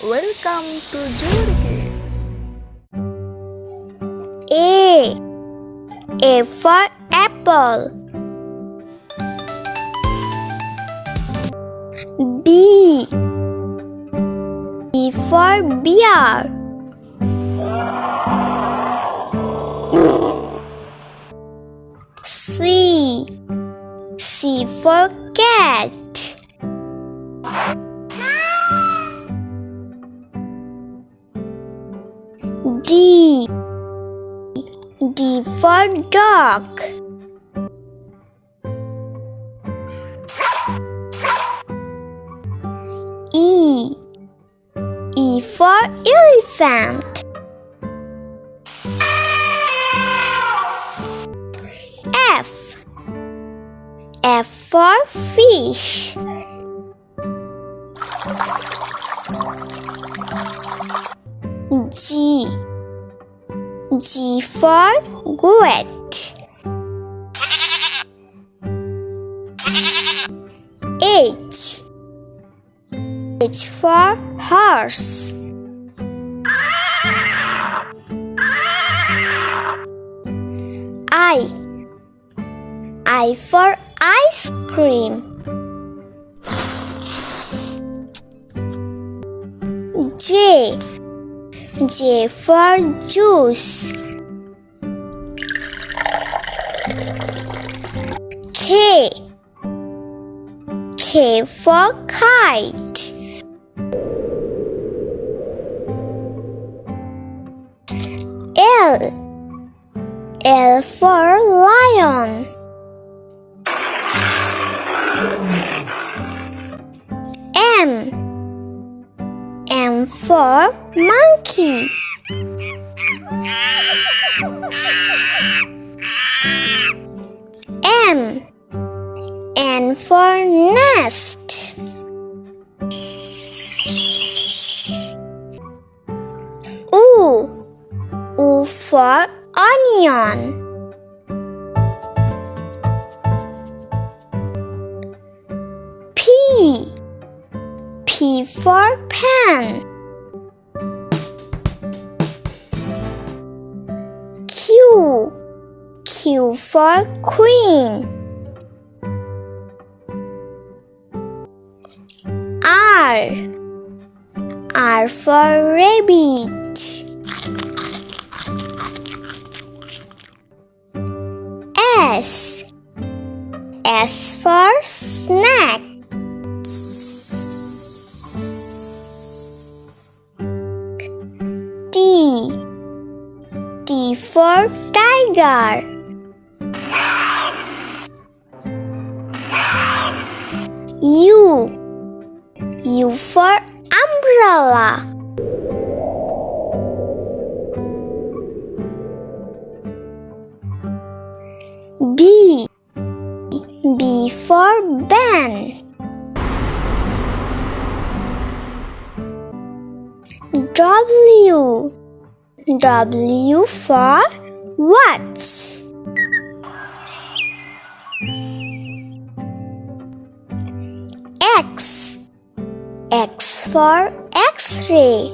Welcome to Jury Kids. A. A for apple. B. B for bear. C. C for cat. D. D for dog. E. E for elephant. F. F for fish. G. G for goat. H. H for horse. I. I for ice cream. J. J for juice. K. K for kite. L. L for lion. M. M for monkey. N. N for nest. U. U for onion. P. P for pen. Q. Q for queen. R. R for rabbit. S. S for snack. T. T for tiger. U. U for umbrella. B. B for ban. W. W for watch. X. X for X-ray.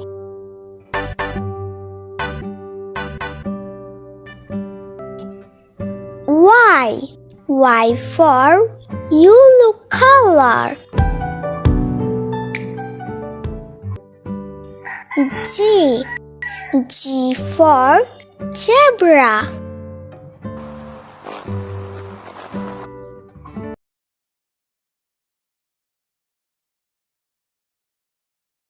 Y. Y for yellow color. G. G for zebra.